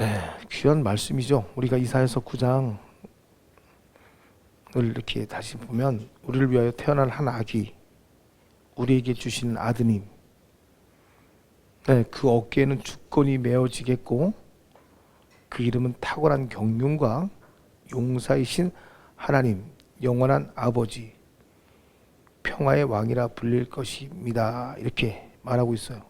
네, 귀한 말씀이죠. 우리가 이사야서 9장을 이렇게 다시 보면 우리를 위하여 태어난 한 아기, 우리에게 주신 아드님, 네, 그 어깨에는 주권이 메어지겠고 그 이름은 탁월한 경륜과 용사이신 하나님, 영원한 아버지, 평화의 왕이라 불릴 것입니다. 이렇게 말하고 있어요.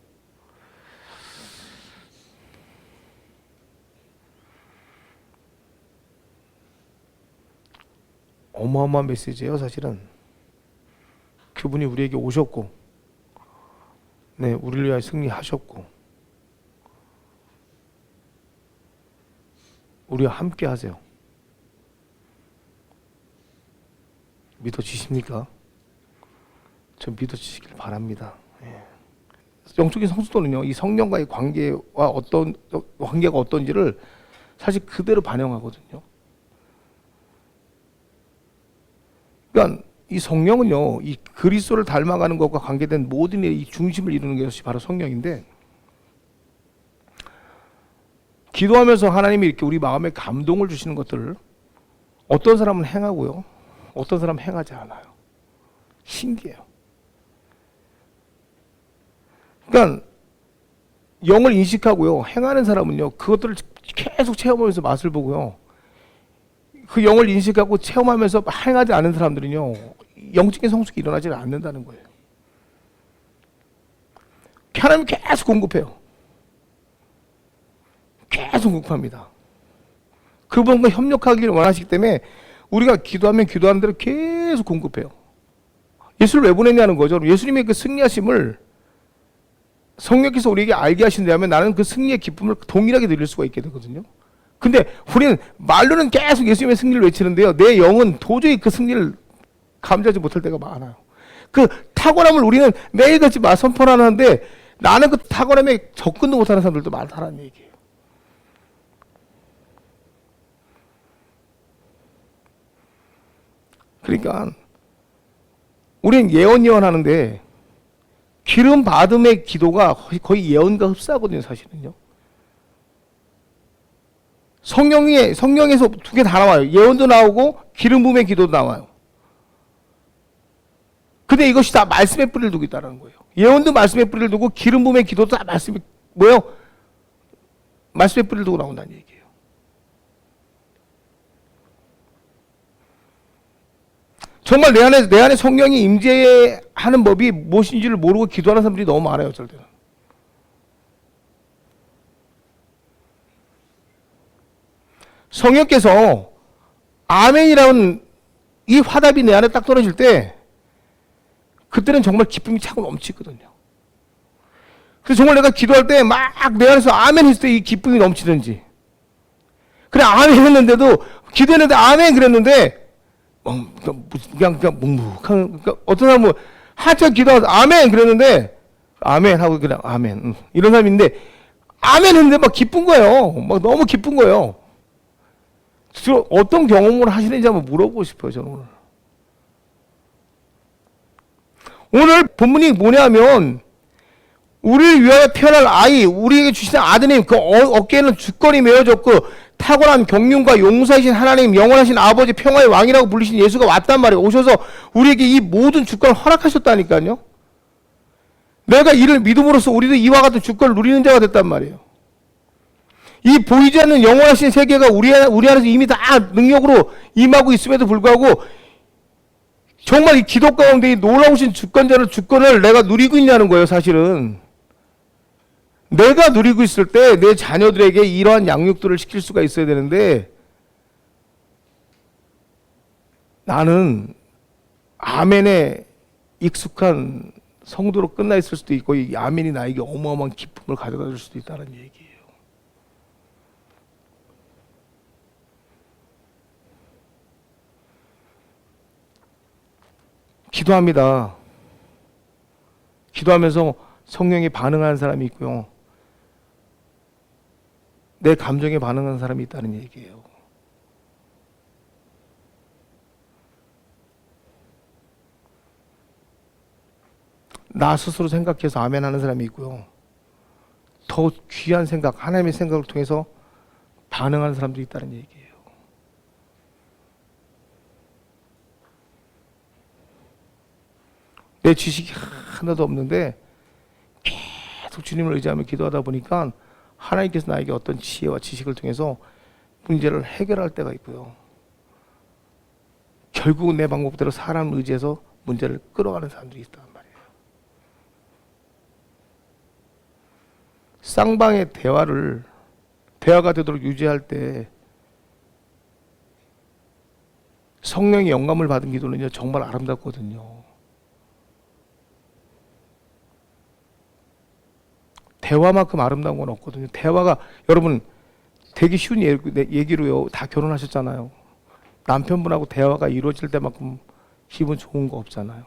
어마어마한 메시지예요. 사실은 그분이 우리에게 오셨고, 네, 우리를 위하여 승리하셨고, 우리와 함께 하세요. 믿어지십니까? 전 믿어지시길 바랍니다. 예. 영적인 성숙도는요, 이 성령과의 관계가 어떤지를 사실 그대로 반영하거든요. 그러니까 이 성령은요, 이 그리스도를 닮아가는 것과 관계된 모든 일의 중심을 이루는 것이 바로 성령인데, 기도하면서 하나님이 이렇게 우리 마음에 감동을 주시는 것들을 어떤 사람은 행하고요, 어떤 사람은 행하지 않아요. 신기해요. 그러니까 영을 인식하고요, 행하는 사람은요, 그것들을 계속 체험하면서 맛을 보고요, 그 영을 인식하고 체험하면서 행하지 않은 사람들은요, 영적인 성숙이 일어나지 않는다는 거예요. 하나님 계속 공급해요. 계속 공급합니다. 그분과 협력하기를 원하시기 때문에 우리가 기도하면 기도하는 대로 계속 공급해요. 예수를 왜 보냈냐는 거죠. 예수님의 그 승리하심을 성령께서 우리에게 알게 하신다면 나는 그 승리의 기쁨을 동일하게 누릴 수가 있게 되거든요. 근데 우리는 말로는 계속 예수님의 승리를 외치는데요, 내 영은 도저히 그 승리를 감지하지 못할 때가 많아요. 그 탁월함을 우리는 매일같이 선포하는데 나는 그 탁월함에 접근도 못하는 사람들도 많다는 얘기예요. 그러니까 우리는 예언하는데 기름 받음의 기도가 거의 예언과 흡사하거든요. 사실은요. 성령에서 두 개 다 나와요. 예언도 나오고 기름 부음의 기도도 나와요. 근데 이것이 다 말씀의 뿌리를 두고 있다는 거예요. 예언도 말씀의 뿌리를 두고 기름 부음의 기도도 다 말씀의 뿌리를 두고 나온다는 얘기예요. 정말 내 안에 성령이 임재하는 법이 무엇인지를 모르고 기도하는 사람들이 너무 많아요. 어쩔 때는. 성령께서 아멘이라는 이 화답이 내 안에 딱 떨어질 때 그때는 정말 기쁨이 차고 넘치거든요. 그래서 정말 내가 기도할 때 막 내 안에서 아멘 했을 때 이 기쁨이 넘치든지, 그래 아멘 했는데도 기도했는데 아멘 그랬는데 그냥 묵묵한, 그러니까 어떤 사람은 한참 기도하면서 아멘 그랬는데 아멘 하고 그냥 아멘 이런 사람이 있는데 아멘 했는데 막 기쁜 거예요. 막 너무 기쁜 거예요. 어떤 경험을 하시는지 한번 물어보고 싶어요. 저는 오늘 본문이 뭐냐면 우리를 위하여 태어날 아이, 우리에게 주신 아드님, 그 어깨에는 주권이 메어졌고 탁월한 경륜과 용사이신 하나님, 영원하신 아버지, 평화의 왕이라고 불리신 예수가 왔단 말이에요. 오셔서 우리에게 이 모든 주권을 허락하셨다니까요. 내가 이를 믿음으로써 우리도 이와 같은 주권을 누리는 자가 됐단 말이에요. 이 보이지 않는 영원하신 세계가 우리 안에서 이미 다 능력으로 임하고 있음에도 불구하고 정말 이 기도 가운데 이 놀라우신 주권을 내가 누리고 있냐는 거예요. 사실은 내가 누리고 있을 때 내 자녀들에게 이러한 양육들을 시킬 수가 있어야 되는데 나는 아멘에 익숙한 성도로 끝나 있을 수도 있고 이 아멘이 나에게 어마어마한 기쁨을 가져다 줄 수도 있다는 얘기예요. 기도합니다. 기도하면서 성령에 반응하는 사람이 있고요, 내 감정에 반응하는 사람이 있다는 얘기예요. 나 스스로 생각해서 아멘 하는 사람이 있고요, 더 귀한 생각, 하나님의 생각을 통해서 반응하는 사람들이 있다는 얘기예요. 내 지식이 하나도 없는데 계속 주님을 의지하며 기도하다 보니까 하나님께서 나에게 어떤 지혜와 지식을 통해서 문제를 해결할 때가 있고요. 결국은 내 방법대로 사람을 의지해서 문제를 끌어가는 사람들이 있단 말이에요. 쌍방의 대화가 되도록 유지할 때 성령의 영감을 받은 기도는요, 정말 아름답거든요. 대화만큼 아름다운 건 없거든요. 대화가, 여러분, 되게 쉬운 얘기로요, 다 결혼하셨잖아요. 남편분하고 대화가 이루어질 때만큼 기분 좋은 거 없잖아요.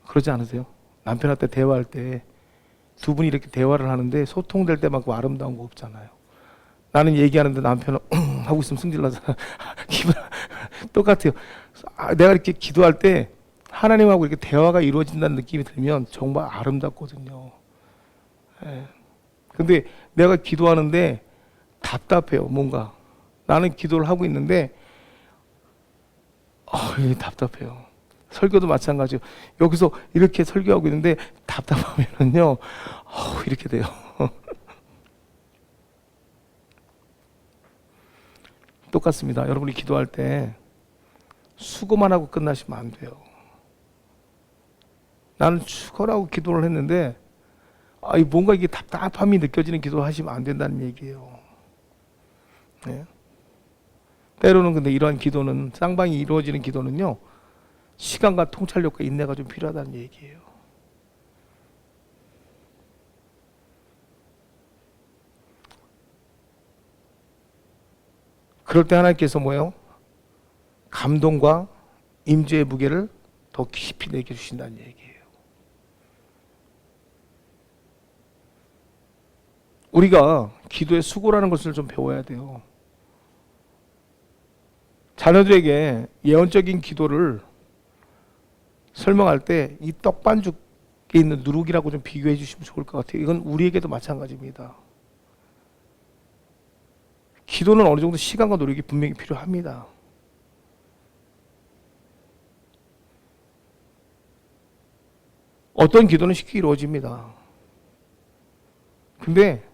그러지 않으세요? 남편한테 대화할 때 두 분이 이렇게 대화를 하는데 소통될 때만큼 아름다운 거 없잖아요. 나는 얘기하는데 남편은 하고 있으면 승질나서 기분 똑같아요. 내가 이렇게 기도할 때 하나님하고 이렇게 대화가 이루어진다는 느낌이 들면 정말 아름답거든요. 예. 근데 내가 기도하는데 답답해요. 뭔가 나는 기도를 하고 있는데 이게 답답해요. 설교도 마찬가지예요. 여기서 이렇게 설교하고 있는데 답답하면은요, 이렇게 돼요. 똑같습니다. 여러분이 기도할 때 수고만 하고 끝나시면 안 돼요. 나는 수고라고 기도를 했는데 뭔가 이게 답답함이 느껴지는 기도를 하시면 안 된다는 얘기예요. 네. 때로는 근데 이러한 기도는, 쌍방이 이루어지는 기도는요, 시간과 통찰력과 인내가 좀 필요하다는 얘기예요. 그럴 때 하나님께서 뭐예요? 감동과 임재의 무게를 더 깊이 내게 주신다는 얘기예요. 우리가 기도의 수고라는 것을 좀 배워야 돼요. 자녀들에게 예언적인 기도를 설명할 때 이 떡반죽에 있는 누룩이라고 좀 비교해 주시면 좋을 것 같아요. 이건 우리에게도 마찬가지입니다. 기도는 어느 정도 시간과 노력이 분명히 필요합니다. 어떤 기도는 쉽게 이루어집니다. 근데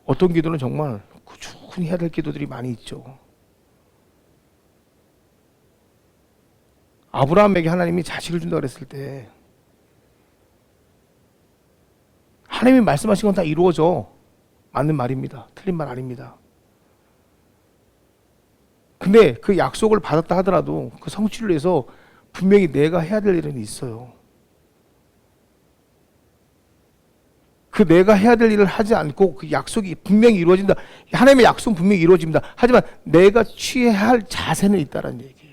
어떤 기도는 정말 꾸준히 해야 될 기도들이 많이 있죠. 아브라함에게 하나님이 자식을 준다고 그랬을 때 하나님이 말씀하신 건 다 이루어져. 맞는 말입니다. 틀린 말 아닙니다. 근데 그 약속을 받았다 하더라도 그 성취를 위해서 분명히 내가 해야 될 일은 있어요. 그 내가 해야 될 일을 하지 않고 그 약속이 분명히 이루어진다. 하나님의 약속은 분명히 이루어집니다. 하지만 내가 취해야 할 자세는 있다는 얘기예요.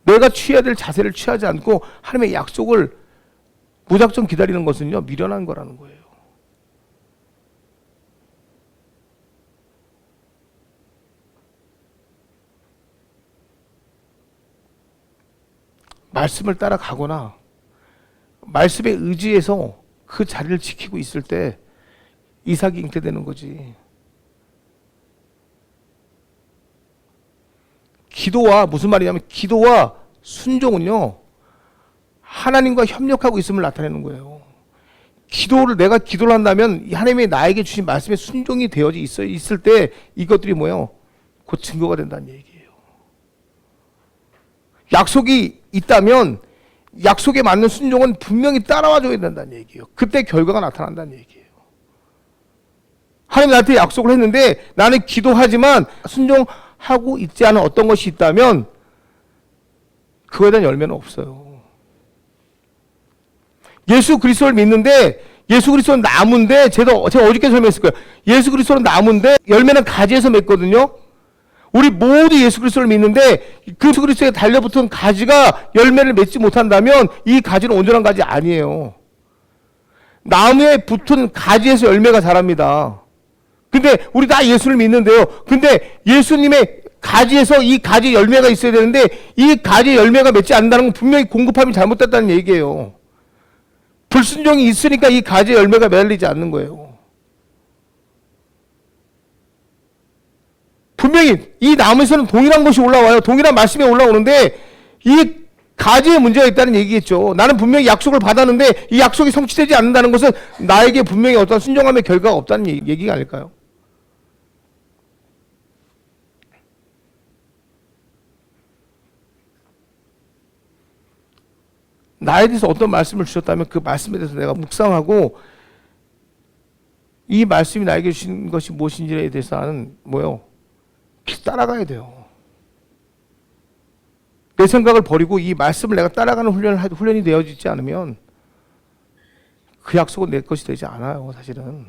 내가 취해야 될 자세를 취하지 않고 하나님의 약속을 무작정 기다리는 것은요, 미련한 거라는 거예요. 말씀을 따라가거나 말씀에 의지해서 그 자리를 지키고 있을 때 이삭이 잉태되는 거지. 기도와, 무슨 말이냐면 기도와 순종은요, 하나님과 협력하고 있음을 나타내는 거예요. 내가 기도를 한다면 하나님이 나에게 주신 말씀에 순종이 되어져 있을 때 이것들이 뭐예요? 곧 증거가 된다는 얘기예요. 약속이 있다면 약속에 맞는 순종은 분명히 따라와줘야 된다는 얘기예요. 그때 결과가 나타난다는 얘기예요. 하나님 나한테 약속을 했는데 나는 기도하지만 순종하고 있지 않은 어떤 것이 있다면 그거에 대한 열매는 없어요. 예수 그리스도를 믿는데 예수 그리스도는 나무인데 제가 어저께 설명했을 거예요. 예수 그리스도는 나무인데 열매는 가지에서 맺거든요. 우리 모두 예수 그리스도를 믿는데 그 예수 그리스도에 달려붙은 가지가 열매를 맺지 못한다면 이 가지는 온전한 가지 아니에요. 나무에 붙은 가지에서 열매가 자랍니다. 근데 우리 다 예수를 믿는데요. 근데 예수님의 가지에서 이 가지 열매가 있어야 되는데 이 가지 열매가 맺지 않는다는 건 분명히 공급함이 잘못됐다는 얘기예요. 불순종이 있으니까 이 가지 열매가 맺리지 않는 거예요. 이 나무에서는 동일한 것이 올라와요. 동일한 말씀이 올라오는데 이 가지에 문제가 있다는 얘기겠죠. 나는 분명히 약속을 받았는데 이 약속이 성취되지 않는다는 것은 나에게 분명히 어떤 순종함의 결과가 없다는 얘기가 아닐까요? 나에 대해서 어떤 말씀을 주셨다면 그 말씀에 대해서 내가 묵상하고 이 말씀이 나에게 주신 것이 무엇인지에 대해서 나는 따라가야 돼요. 내 생각을 버리고 이 말씀을 내가 따라가는 훈련이 되어지지 않으면 그 약속은 내 것이 되지 않아요, 사실은.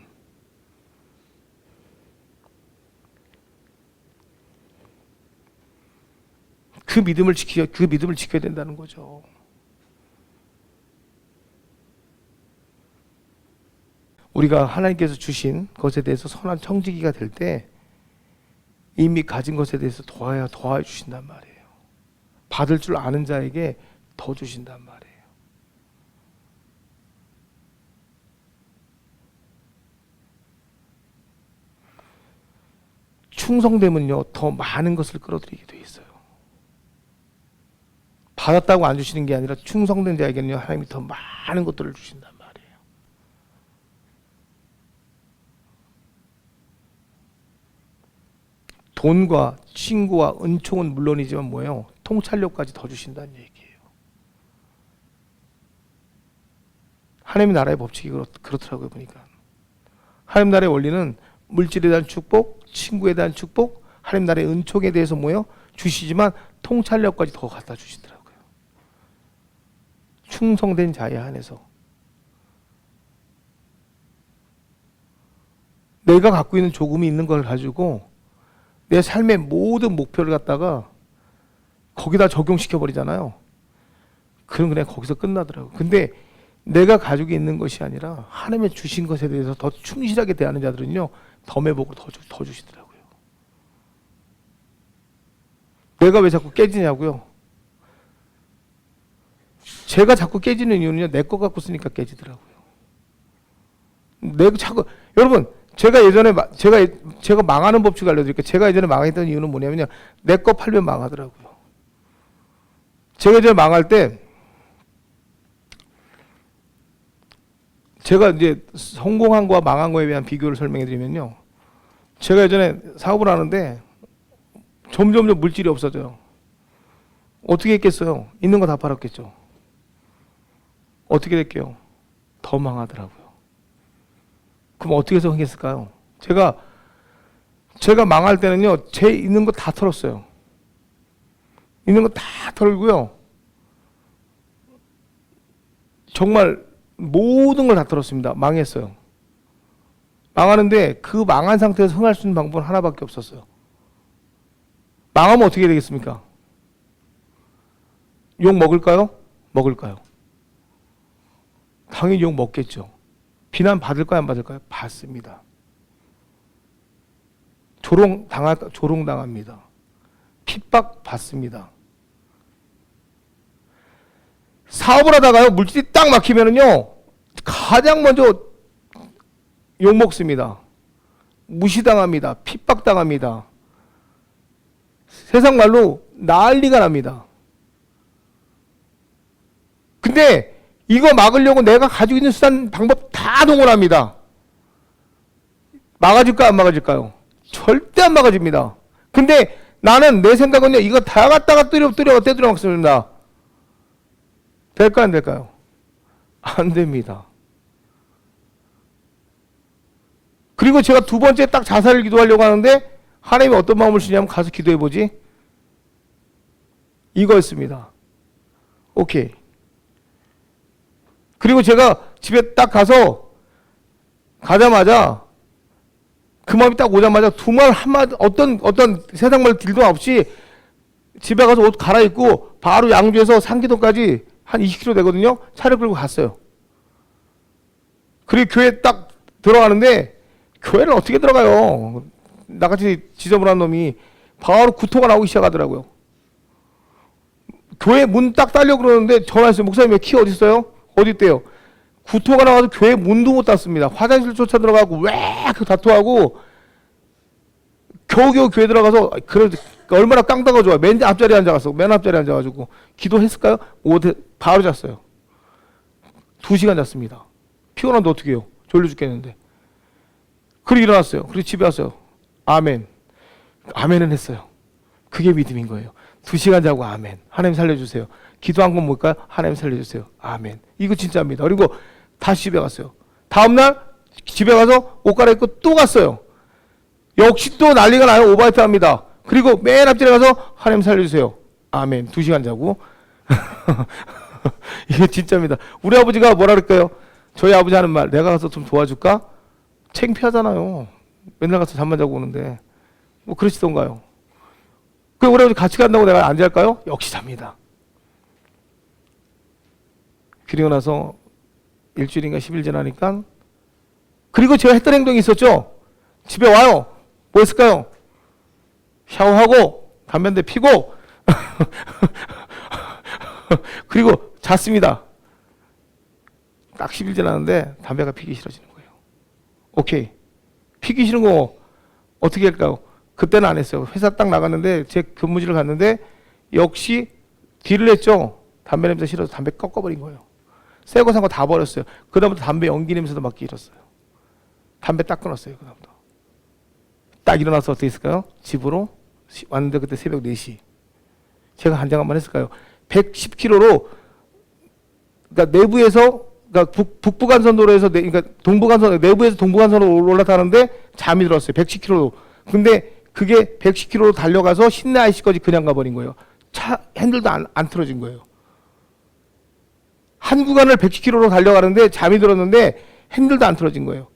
그 믿음을 지켜야 된다는 거죠. 우리가 하나님께서 주신 것에 대해서 선한 청지기가 될 때 이미 가진 것에 대해서 더하여 주신단 말이에요. 받을 줄 아는 자에게 더 주신단 말이에요. 충성됨은요, 더 많은 것을 끌어들이게 돼 있어요. 받았다고 안 주시는 게 아니라 충성된 자에게는요, 하나님이 더 많은 것들을 주신단 말이에요. 돈과 친구와 은총은 물론이지만 통찰력까지 더 주신다는 얘기예요. 하나님의 나라의 법칙이 그렇더라고요, 보니까. 하나님 나라의 원리는 물질에 대한 축복, 친구에 대한 축복, 하나님 나라의 은총에 대해서 주시지만 통찰력까지 더 갖다 주시더라고요. 충성된 자에 한해서. 내가 갖고 있는 조금이 있는 걸 가지고 내 삶의 모든 목표를 갖다가 거기다 적용시켜 버리잖아요. 그럼 그냥 거기서 끝나더라고요. 근데 내가 가지고 있는 것이 아니라 하나님의 주신 것에 대해서 더 충실하게 대하는 자들은요, 덤의 복을 더 주시더라고요. 내가 왜 자꾸 깨지냐고요? 제가 자꾸 깨지는 이유는요, 내 거 갖고 쓰니까 깨지더라고요. 여러분, 제가 예전에 제가 망하는 법칙 알려드릴게요. 제가 예전에 망했던 이유는 뭐냐면요, 내 거 팔면 망하더라고요. 제가 예전에 망할 때 제가 이제 성공한 거와 망한 거에 대한 비교를 설명해 드리면요, 제가 예전에 사업을 하는데 점점 물질이 없어져요. 어떻게 했겠어요? 있는 거 다 팔았겠죠. 어떻게 됐게요? 더 망하더라고요. 그럼 어떻게 해서 했을까요? 제가 망할 때는요, 제 있는 거 다 털었어요. 있는 거 다 털고요, 정말 모든 걸 다 털었습니다. 망했어요. 망하는데 그 망한 상태에서 흥할 수 있는 방법은 하나밖에 없었어요. 망하면 어떻게 되겠습니까? 욕 먹을까요? 먹을까요? 당연히 욕 먹겠죠. 비난 받을까요? 안 받을까요? 받습니다. 조롱당합니다. 핍박 받습니다. 사업을 하다가요, 물질이 딱 막히면은요, 가장 먼저 욕 먹습니다. 무시당합니다. 핍박당합니다. 세상 말로 난리가 납니다. 근데 이거 막으려고 내가 가지고 있는 수단, 방법 다 동원합니다. 막아질까요? 안 막아질까요? 절대 안 막아집니다. 근데 나는 내 생각은요, 이거 다 갖다가 떼들어 막습니다. 될까요? 안 될까요? 안 됩니다. 그리고 제가 두 번째 딱 자살을 기도하려고 하는데 하나님이 어떤 마음을 주냐면, 가서 기도해보지, 이거였습니다. 오케이. 그리고 제가 집에 딱 가자마자 그 마음이 딱 오자마자 두 말 한마디, 어떤 세상 말 딜도 없이 집에 가서 옷 갈아입고 바로 양주에서 상기동까지 한 20km 되거든요. 차를 끌고 갔어요. 그리고 교회 딱 들어가는데, 교회를 어떻게 들어가요? 나같이 지저분한 놈이 바로 구토가 나오기 시작하더라고요. 교회 문 딱 따려고 그러는데 전화했어요. 목사님, 키 어디 있어요? 어디 있대요? 구토가 나와서 교회 문도 못 닫습니다. 화장실 쫓아 들어가고 왜 그 다투하고, 겨우겨우 교회 들어가서 얼마나 깡다가 좋아. 맨 앞자리에 앉아가지고 맨 앞자리에 앉아가지고 기도했을까요? 바로 잤어요. 2시간 잤습니다. 피곤한데 어떻게 해요? 졸려 죽겠는데. 그리고 일어났어요. 그리고 집에 왔어요. 아멘. 아멘은 했어요. 그게 믿음인 거예요. 2시간 자고 아멘. 하나님 살려주세요. 기도한 건 뭘까요? 하나님 살려주세요. 아멘. 이거 진짜입니다. 그리고 다시 집에 갔어요. 다음날 집에 가서 옷 갈아입고 또 갔어요. 역시 또 난리가 나요. 오바이트 합니다. 그리고 맨 앞자리에 가서 하나님 살려주세요. 아멘. 2시간 자고. 이게 진짜입니다. 우리 아버지가 뭐라 그럴까요? 저희 아버지 하는 말, 내가 가서 좀 도와줄까? 창피하잖아요. 맨날 가서 잠만 자고 오는데. 뭐 그러시던가요? 그 우리 아버지 같이 간다고 내가 안 잘까요? 역시 잡니다. 그리고 나서 일주일인가 10일 지나니까, 그리고 제가 했던 행동이 있었죠. 집에 와요. 뭐 했을까요? 샤워하고 담배 한 대 피고 그리고 잤습니다. 딱 10일 지났는데 담배가 피기 싫어지는 거예요. 오케이. 피기 싫은 거 어떻게 할까요? 그때는 안 했어요. 회사 딱 나갔는데 제 근무지를 갔는데 역시 딜을 했죠. 담배 냄새 싫어서 담배 꺾어버린 거예요. 새거 산 거 다 버렸어요. 그다음부터 담배 연기 냄새도 맡기 잃었어요. 담배 딱 끊었어요. 그다음부터 딱 일어나서 어떻게 했을까요? 집으로 왔는데 그때 새벽 4시. 제가 한장 한번 했을까요? 110km로, 그러니까 내부에서, 그러니까 북부간선도로에서 그러니까 동부간선, 내부에서 동부간선으로 올라타는데 잠이 들었어요. 110km로. 근데 그게 110km로 달려가서 신내 IC까지 그냥 가버린 거예요. 차 핸들도 안 틀어진 거예요. 한 구간을 110km로 달려가는데 잠이 들었는데 핸들도 안 틀어진 거예요.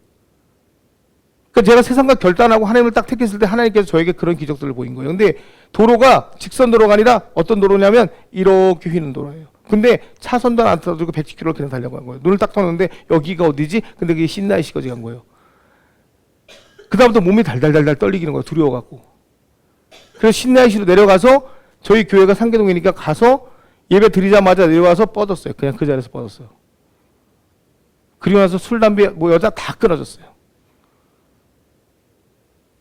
그러니까 제가 세상과 결단하고 하나님을 딱 택했을 때 하나님께서 저에게 그런 기적들을 보인 거예요. 근데 도로가 직선 도로가 아니라 어떤 도로냐면 이렇게 휘는 도로예요. 근데 차선도 안 틀어지고 110km를 그냥 달려간 거예요. 눈을 딱 떴는데 여기가 어디지? 근데 그게 신나이시까지 간 거예요. 그다음부터 몸이 달달달달 떨리기는 거예요. 두려워갖고. 그래서 신나이시로 내려가서 저희 교회가 상계동이니까 가서 예배 드리자마자 내려와서 뻗었어요. 그냥 그 자리에서 뻗었어요. 그리고 나서 술, 담배, 뭐 여자 다 끊어졌어요.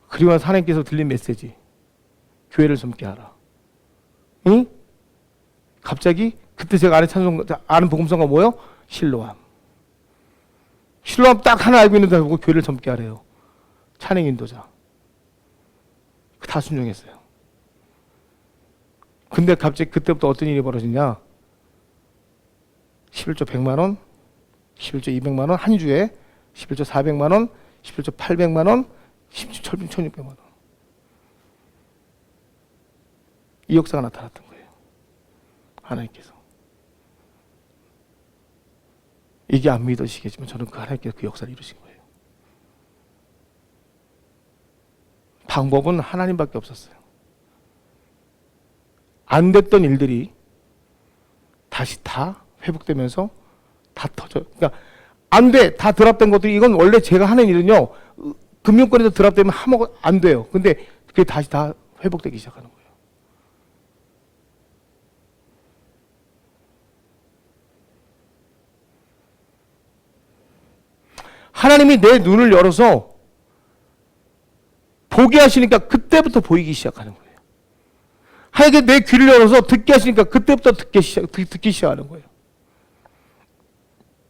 그리고 나서 하나님께서 들린 메시지. 교회를 섬게 하라. 응? 갑자기 그때 제가 아는 복음성가 뭐예요? 실로암. 실로암 딱 하나 알고 있는데 보고 교회를 섬게 하래요. 찬행 인도자. 다 순종했어요. 근데 갑자기 그때부터 어떤 일이 벌어지냐? 11조 100만 원, 11조 200만 원 한 주에, 11조 400만 원, 11조 800만 원, 10조 1600만 원. 이 역사가 나타났던 거예요. 하나님께서. 이게 안 믿어지겠지만 저는 그 하나님께서 그 역사를 이루신 거예요. 방법은 하나님밖에 없었어요. 안 됐던 일들이 다시 다 회복되면서 다 터져요. 그러니까 안 돼. 다 드랍된 것들이, 이건 원래 제가 하는 일은요, 금융권에서 드랍되면 안 돼요. 근데 그게 다시 다 회복되기 시작하는 거예요. 하나님이 내 눈을 열어서 보게 하시니까 그때부터 보이기 시작하는 거예요. 하나님께 내 귀를 열어서 듣게 하시니까 그때부터 듣기 시작하는 거예요.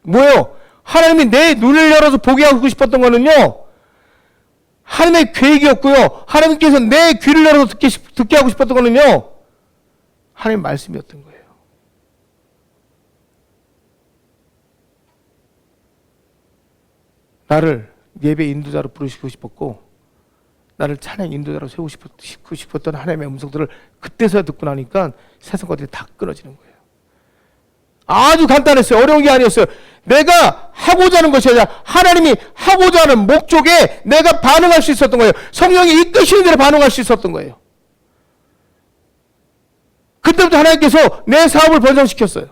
뭐예요? 하나님이 내 눈을 열어서 보게 하고 싶었던 거는요, 하나님의 계획이었고요. 하나님께서 내 귀를 열어서 듣게 하고 싶었던 거는요, 하나님의 말씀이었던 거예요. 나를 예배 인도자로 부르시고 싶었고, 나를 찬양 인도자로 세우고 싶었던 하나님의 음성들을 그때서야 듣고 나니까 세상 것들이 다 끊어지는 거예요. 아주 간단했어요. 어려운 게 아니었어요. 내가 하고자 하는 것이 아니라 하나님이 하고자 하는 목적에 내가 반응할 수 있었던 거예요. 성령이 이끄시는 대로 반응할 수 있었던 거예요. 그때부터 하나님께서 내 사업을 번성시켰어요.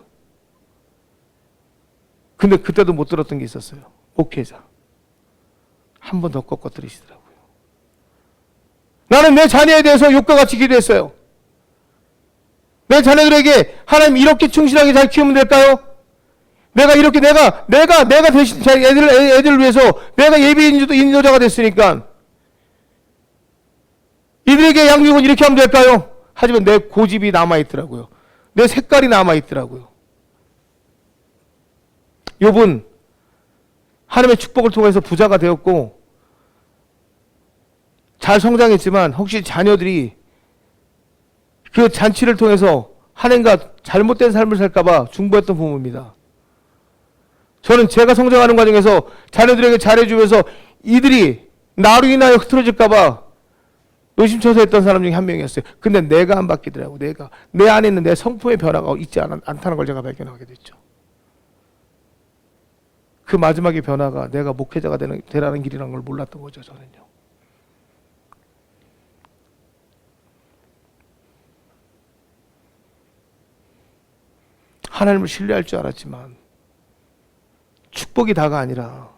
근데 그때도 못 들었던 게 있었어요. 목회자. 한 번 더 꺾어뜨리시더라고요. 나는 내 자녀에 대해서 욕과 같이 기도했어요. 내 자녀들에게 하나님 이렇게 충실하게 잘 키우면 될까요? 내가 이렇게 내가 대신 애들을 위해서 내가 예비 인도자가 됐으니까 이들에게 양육은 이렇게 하면 될까요? 하지만 내 고집이 남아있더라고요. 내 색깔이 남아있더라고요. 욥은 하나님의 축복을 통해서 부자가 되었고 잘 성장했지만 혹시 자녀들이 그 잔치를 통해서 하나님과 잘못된 삶을 살까봐 중보했던 부모입니다. 저는 제가 성장하는 과정에서 자녀들에게 잘해주면서 이들이 나로 인하여 흐트러질까봐 노심초사 했던 사람 중에 한 명이었어요. 근데 내가 안 바뀌더라고. 내가 내 안에 있는 내 성품의 변화가 있지 않다는 걸 제가 발견하게 됐죠. 그 마지막의 변화가 내가 목회자가 되라는 길이라는 걸 몰랐던 거죠. 저는요. 하나님을 신뢰할 줄 알았지만 축복이 다가 아니라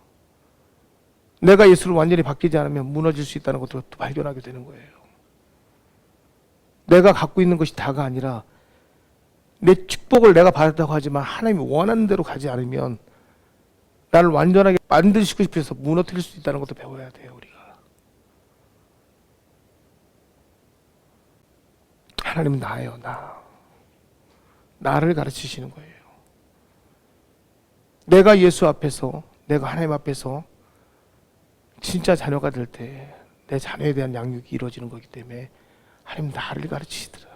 내가 예수를 완전히 바뀌지 않으면 무너질 수 있다는 것도 발견하게 되는 거예요. 내가 갖고 있는 것이 다가 아니라 내 축복을 내가 받았다고 하지만 하나님이 원하는 대로 가지 않으면 나를 완전하게 만드시고 싶어서 무너뜨릴 수 있다는 것도 배워야 돼요. 우리가. 하나님은 나예요. 나를 가르치시는 거예요. 내가 예수 앞에서, 내가 하나님 앞에서 진짜 자녀가 될 때 내 자녀에 대한 양육이 이루어지는 거기 때문에 하나님 나를 가르치시더라고요.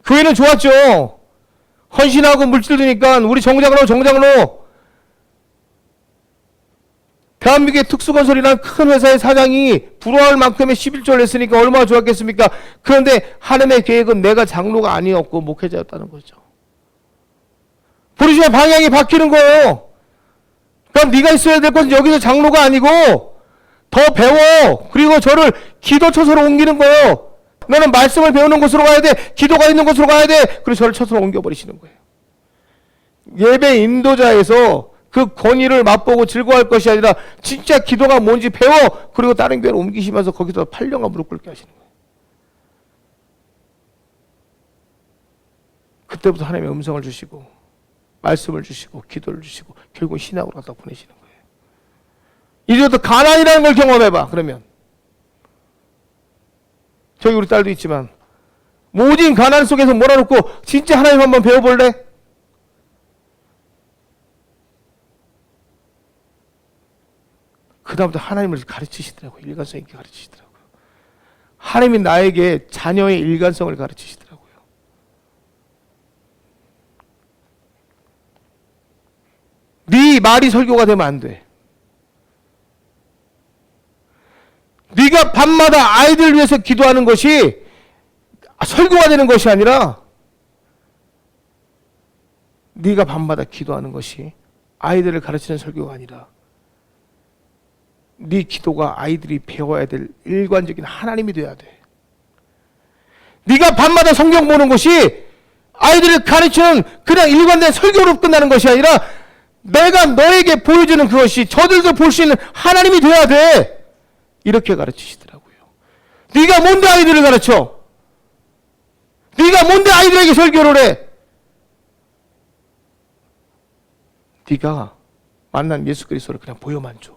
교회는 좋았죠. 헌신하고 물질 드니까 우리 정장로 대한민국의 특수건설이라는 큰 회사의 사장이 부러워할 만큼의 11조를 냈으니까 얼마나 좋았겠습니까? 그런데 하나님의 계획은 내가 장로가 아니었고 목회자였다는 거죠. 부르심의 방향이 바뀌는 거예요. 그럼 네가 있어야 될 것은 여기서 장로가 아니고 더 배워. 그리고 저를 기도 처소로 옮기는 거예요. 너는 말씀을 배우는 곳으로 가야 돼. 기도가 있는 곳으로 가야 돼. 그리고 저를 처소로 옮겨버리시는 거예요. 예배 인도자에서 그 권위를 맛보고 즐거워할 것이 아니라 진짜 기도가 뭔지 배워. 그리고 다른 교회로 옮기시면서 거기서 8년간 무릎 꿇게 하시는 거예요. 그때부터 하나님의 음성을 주시고 말씀을 주시고 기도를 주시고 결국 신학으로 갖다 보내시는 거예요. 이제부터 가난이라는 걸 경험해봐. 그러면 저기 우리 딸도 있지만 모진 가난 속에서 몰아놓고 진짜 하나님 한번 배워볼래? 그 다음부터 하나님을 가르치시더라고요. 일관성 있게 가르치시더라고요. 하나님이 나에게 자녀의 일관성을 가르치시더라고요. 네 말이 설교가 되면 안 돼. 네가 밤마다 아이들 위해서 기도하는 것이 설교가 되는 것이 아니라 네가 밤마다 기도하는 것이 아이들을 가르치는 설교가 아니라 네 기도가 아이들이 배워야 될 일관적인 하나님이 돼야 돼. 네가 밤마다 성경 보는 것이 아이들을 가르치는 그냥 일관된 설교로 끝나는 것이 아니라 내가 너에게 보여주는 그것이 저들도 볼 수 있는 하나님이 돼야 돼. 이렇게 가르치시더라고요. 네가 뭔데 아이들을 가르쳐? 네가 뭔데 아이들에게 설교를 해? 네가 만난 예수 그리스도를 그냥 보여만 줘.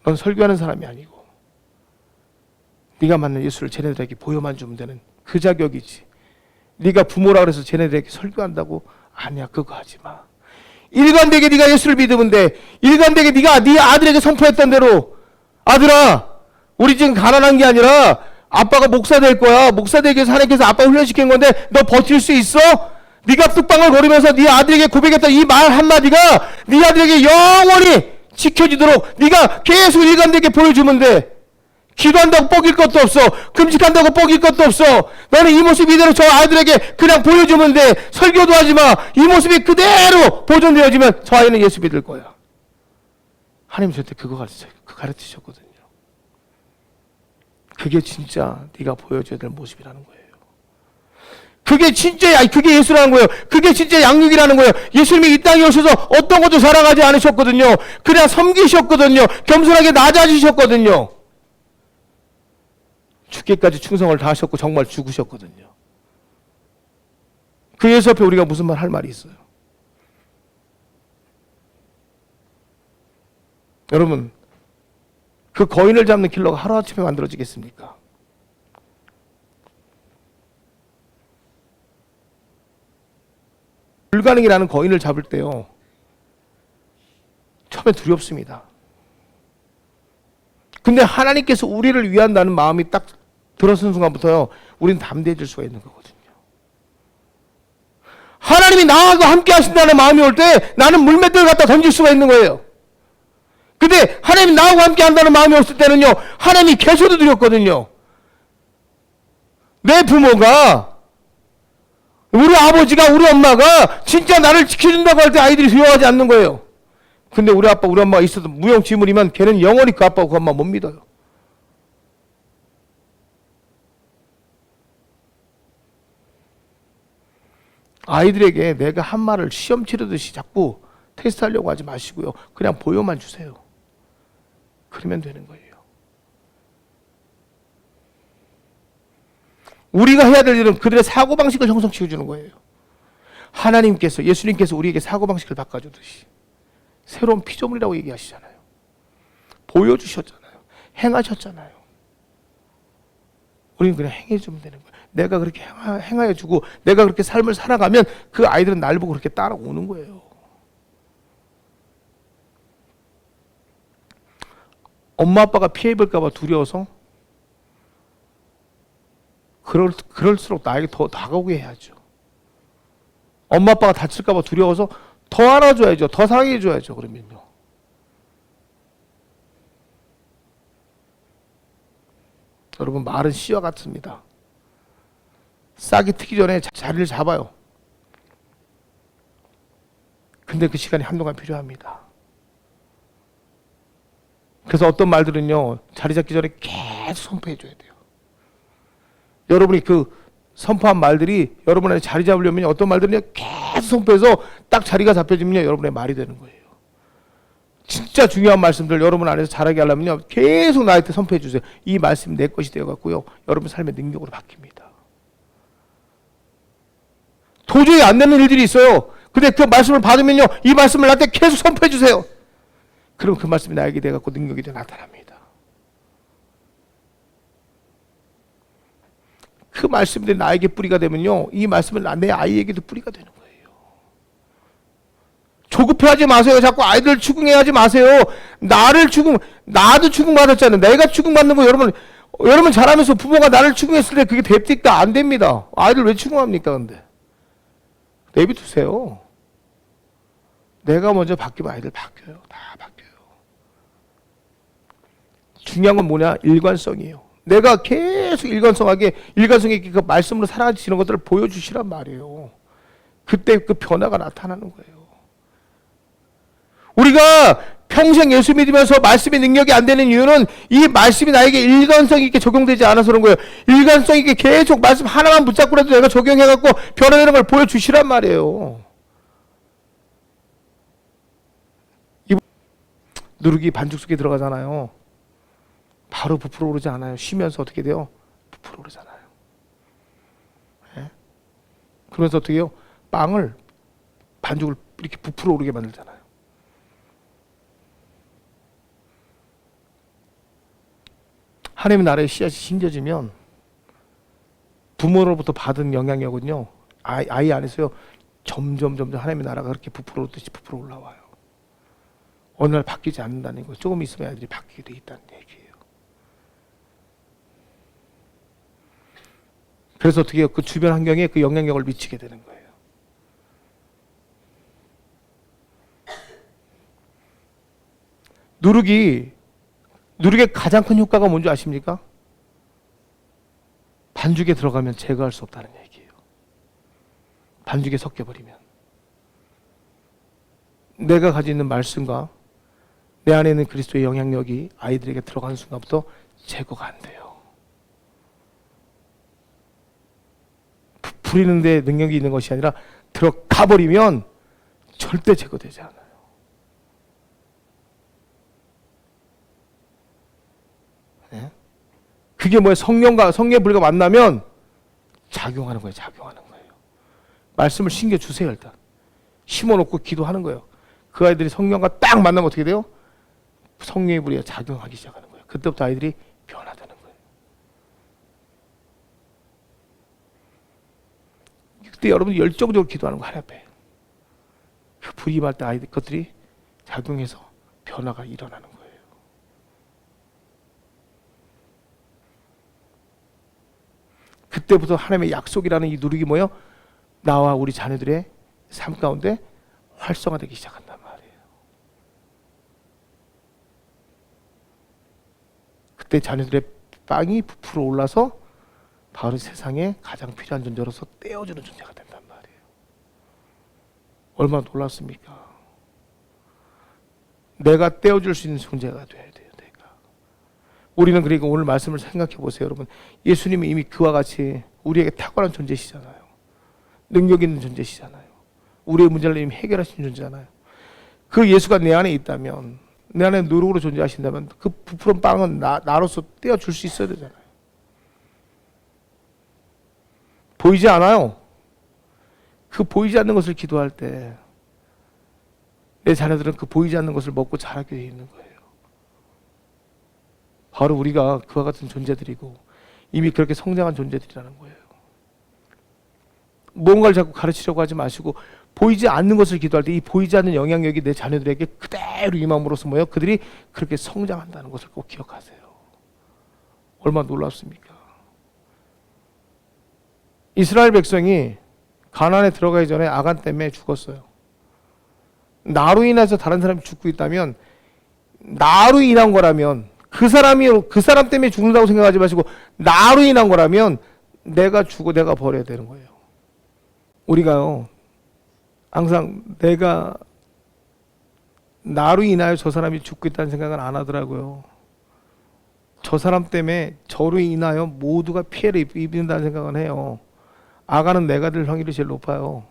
넌 설교하는 사람이 아니고 네가 만난 예수를 쟤네들에게 보여만 주면 되는 그 자격이지. 네가 부모라 그래서 쟤네들에게 설교한다고? 아니야, 그거 하지 마. 일관되게 네가 예수를 믿으면 돼. 일관되게 네가 네 아들에게 선포했던 대로 아들아, 우리 지금 가난한 게 아니라 아빠가 목사 될 거야. 목사 되기 위해서 하나님께서 아빠 훈련시킨 건데 너 버틸 수 있어? 네가 뚝방을 거리면서 네 아들에게 고백했던 이 말 한마디가 네 아들에게 영원히 지켜지도록 네가 계속 일관되게 보여주면 돼. 기도한다고 뻑일 것도 없어. 금식한다고 뻑일 것도 없어. 너는 이 모습 이대로 저 아이들에게 그냥 보여주면 돼. 설교도 하지 마. 이 모습이 그대로 보존되어지면 저 아이는 예수 믿을 거야. 하나님 저한테 그거 가르치셨거든요. 그게 진짜 네가 보여줘야 될 모습이라는 거예요. 그게 진짜, 그게 예수라는 거예요. 그게 진짜 양육이라는 거예요. 예수님이 이 땅에 오셔서 어떤 것도 자랑하지 않으셨거든요. 그냥 섬기셨거든요. 겸손하게 낮아지셨거든요. 죽기까지 충성을 다하셨고 정말 죽으셨거든요. 그 예수 앞에 우리가 무슨 말 할 말이 있어요? 여러분, 그 거인을 잡는 킬러가 하루아침에 만들어지겠습니까? 불가능이라는 거인을 잡을 때요, 처음에 두렵습니다. 근데 하나님께서 우리를 위한다는 마음이 딱 들어선 순간부터요, 우리는 담대해질 수가 있는 거거든요. 하나님이 나하고 함께 하신다는 마음이 올 때 나는 물맷돌을 갖다 던질 수가 있는 거예요. 근데 하나님이 나하고 함께 한다는 마음이 없을 때는요, 하나님이 계셔도 두렵거든요. 내 부모가, 우리 아버지가, 우리 엄마가 진짜 나를 지켜준다고 할 때 아이들이 두려워하지 않는 거예요. 근데 우리 아빠, 우리 엄마가 있어도 무용지물이면 걔는 영원히 그 아빠고 그 엄마 못 믿어요. 아이들에게 내가 한 말을 시험 치르듯이 자꾸 테스트하려고 하지 마시고요. 그냥 보여만 주세요. 그러면 되는 거예요. 우리가 해야 될 일은 그들의 사고방식을 형성시켜주는 거예요. 하나님께서, 예수님께서 우리에게 사고방식을 바꿔주듯이 새로운 피조물이라고 얘기하시잖아요. 보여주셨잖아요. 행하셨잖아요. 우리는 그냥 행해주면 되는 거예요. 내가 그렇게 행하여주고 내가 그렇게 삶을 살아가면 그 아이들은 날 보고 그렇게 따라오는 거예요. 엄마 아빠가 피해 입을까 봐 두려워서 그럴수록 나에게 더 다가오게 해야죠. 엄마 아빠가 다칠까 봐 두려워서 더 안아줘야죠. 더 사랑해줘야죠. 그러면요. 여러분, 말은 씨와 같습니다. 싹이 트기 전에 자리를 잡아요. 근데 그 시간이 한동안 필요합니다. 그래서 어떤 말들은요, 자리 잡기 전에 계속 선포해줘야 돼요. 여러분이 그 선포한 말들이 여러분한테 자리 잡으려면 어떤 말들은요, 계속 선포해서 딱 자리가 잡혀지면요, 여러분의 말이 되는 거예요. 진짜 중요한 말씀들 여러분 안에서 잘하게 하려면요, 계속 나한테 선포해 주세요. 이 말씀이 내 것이 되어갖고요, 여러분 삶의 능력으로 바뀝니다. 도저히 안 되는 일들이 있어요. 근데 그 말씀을 받으면요, 이 말씀을 나한테 계속 선포해 주세요. 그럼 그 말씀이 나에게 돼갖고 능력이 돼 나타납니다. 그 말씀들이 나에게 뿌리가 되면요, 이 말씀은 내 아이에게도 뿌리가 되는 거예요. 조급해하지 마세요. 자꾸 아이들 추궁해하지 마세요. 나도 추궁받았잖아요. 내가 추궁받는 거 여러분 잘하면서 부모가 나를 추궁했을 때 그게 됩니까? 안 됩니다. 아이들 왜 추궁합니까? 근데 내비두세요. 내가 먼저 바뀌면 아이들 바뀌어요. 다 바뀌어요. 중요한 건 뭐냐? 일관성이에요. 내가 계속 일관성 있게 그 말씀으로 살아지는 것들을 보여주시란 말이에요. 그때 그 변화가 나타나는 거예요. 우리가 평생 예수 믿으면서 말씀의 능력이 안 되는 이유는 이 말씀이 나에게 일관성 있게 적용되지 않아서 그런 거예요. 일관성 있게 계속 말씀 하나만 붙잡고라도 내가 적용해갖고 변화되는 걸 보여주시란 말이에요. 누룩이 반죽 속에 들어가잖아요. 바로 부풀어 오르지 않아요. 쉬면서 어떻게 돼요? 부풀어 오르잖아요. 네? 그러면서 어떻게 해요? 반죽을 이렇게 부풀어 오르게 만들잖아요. 하나님의 나라의 씨앗이 심겨지면 부모로부터 받은 영향력은요, 아이 안에서요, 점점 하나님의 나라가 그렇게 부풀어 오르듯이 부풀어 올라와요. 어느 날 바뀌지 않는다는 거. 조금 있으면 아이들이 바뀌게 돼 있다는 얘기예요. 그래서 어떻게 해요? 그 주변 환경에 그 영향력을 미치게 되는 거예요. 누룩의 가장 큰 효과가 뭔지 아십니까? 반죽에 들어가면 제거할 수 없다는 얘기예요. 반죽에 섞여버리면. 내가 가지고 있는 말씀과 내 안에 있는 그리스도의 영향력이 아이들에게 들어가는 순간부터 제거가 안 돼요. 부리는 데 능력이 있는 것이 아니라 들어가 버리면 절대 제거되지 않아요. 네? 그게 뭐예요? 성령의 불과 만나면 작용하는 거예요. 말씀을 심겨주세요. 일단 심어놓고 기도하는 거예요. 그 아이들이 성령과 딱 만나면 어떻게 돼요? 성령의 불이 작용하기 시작하는 거예요. 그때부터 아이들이 변화되는 거예요. 그때 여러분이 열정적으로 기도하는 거 하나 앞에 그 불이 임할 때 아이들 것들이 작용해서 변화가 일어나는 거예요. 그때부터 하나님의 약속이라는 이 누룩이 뭐예요? 나와 우리 자녀들의 삶 가운데 활성화되기 시작한단 말이에요. 그때 자녀들의 빵이 부풀어 올라서 바로 세상에 가장 필요한 존재로서 떼어주는 존재가 된단 말이에요. 얼마나 놀랍습니까? 내가 떼어줄 수 있는 존재가 돼야 돼요. 내가. 우리는 그러니까 오늘 말씀을 생각해 보세요, 여러분. 예수님이 이미 그와 같이 우리에게 탁월한 존재시잖아요. 능력 있는 존재시잖아요. 우리의 문제를 이미 해결하신 존재잖아요. 그 예수가 내 안에 있다면, 내 안에 노력으로 존재하신다면 그 부풀은 빵은 나로서 떼어줄 수 있어야 되잖아요. 보이지 않아요. 그 보이지 않는 것을 기도할 때 내 자녀들은 그 보이지 않는 것을 먹고 자라게 되어 있는 거예요. 바로 우리가 그와 같은 존재들이고 이미 그렇게 성장한 존재들이라는 거예요. 뭔가를 자꾸 가르치려고 하지 마시고 보이지 않는 것을 기도할 때 이 보이지 않는 영향력이 내 자녀들에게 그대로 임함으로써 뭐예요? 그들이 그렇게 성장한다는 것을 꼭 기억하세요. 얼마나 놀랍습니까? 이스라엘 백성이 가나안에 들어가기 전에 아간 때문에 죽었어요. 나로 인해서 다른 사람이 죽고 있다면, 나로 인한 거라면, 그 사람 때문에 죽는다고 생각하지 마시고 나로 인한 거라면 내가 죽고 내가 버려야 되는 거예요. 우리가요 항상 내가 나로 인하여 저 사람이 죽고 있다는 생각은 안 하더라고요. 저 사람 때문에 저로 인하여 모두가 피해를 입는다는 생각은 해요. 아가는 내가 될 확률이 제일 높아요.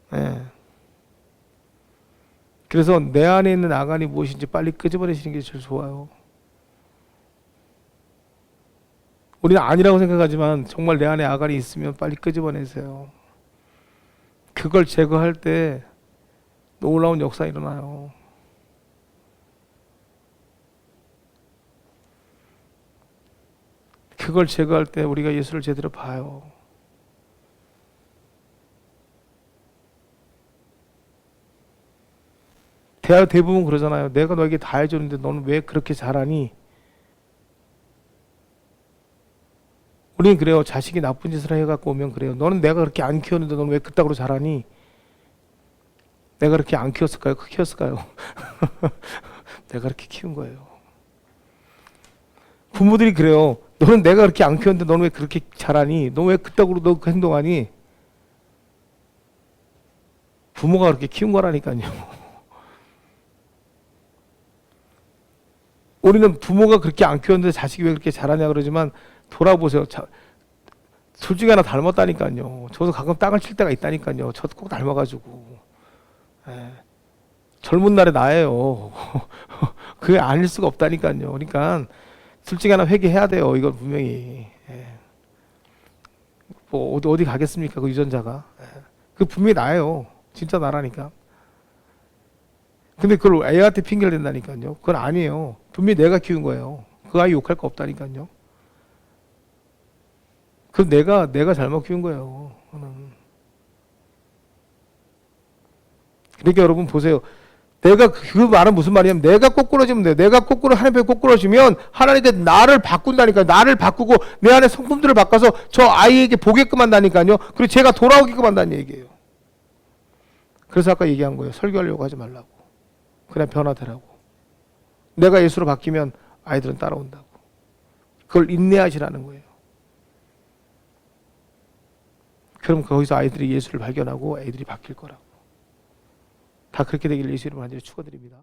네. 그래서 내 안에 있는 아간이 무엇인지 빨리 끄집어내시는 게 제일 좋아요. 우리는 아니라고 생각하지만 정말 내 안에 아간이 있으면 빨리 끄집어내세요. 그걸 제거할 때 놀라운 역사 일어나요. 그걸 제거할 때 우리가 예수를 제대로 봐요. 대부분 그러잖아요. 내가 너에게 다 해줬는데 너는 왜 그렇게 잘하니? 우리는 그래요. 자식이 나쁜 짓을 해갖고 오면 그래요. 너는 내가 그렇게 안 키웠는데 너는 왜 그따구로 잘하니? 내가 그렇게 안 키웠을까요? 키웠을까요? 내가 그렇게 키운 거예요. 부모들이 그래요. 너는 내가 그렇게 안 키웠는데 너는 왜 그렇게 잘하니? 너 왜 그따구로 너 행동하니? 부모가 그렇게 키운 거라니까요. 우리는 부모가 그렇게 안 키웠는데 자식이 왜 그렇게 잘하냐 그러지만 돌아보세요. 솔직히 하나 닮았다니까요. 저도 가끔 땅을 칠 때가 있다니까요. 저도 꼭 닮아가지고. 젊은 날에 나예요. 그게 아닐 수가 없다니까요. 그러니까 솔직히 하나 회개해야 돼요. 이건 분명히. 뭐 어디 가겠습니까? 그 유전자가. 그 분명히 나예요. 진짜 나라니까. 근데 그걸 애한테 핑계를 댄다니까요. 그건 아니에요. 분명히 내가 키운 거예요. 그 아이 욕할 거 없다니까요. 그 내가 잘못 키운 거예요. 그러니까 여러분 보세요. 내가 그 말은 무슨 말이냐면 내가 꼬꾸러지면 돼요. 내가 하나님 앞에 꼬꾸러지면 하나님이 나를 바꾼다니까요. 나를 바꾸고 내 안에 성품들을 바꿔서 저 아이에게 보게끔 한다니까요. 그리고 제가 돌아오게끔 한다는 얘기예요. 그래서 아까 얘기한 거예요. 설교하려고 하지 말라고. 그냥 변화되라고. 내가 예수로 바뀌면 아이들은 따라온다고. 그걸 인내하시라는 거예요. 그럼 거기서 아이들이 예수를 발견하고 애들이 바뀔 거라고. 다 그렇게 되길 예수 이름으로 축원드립니다.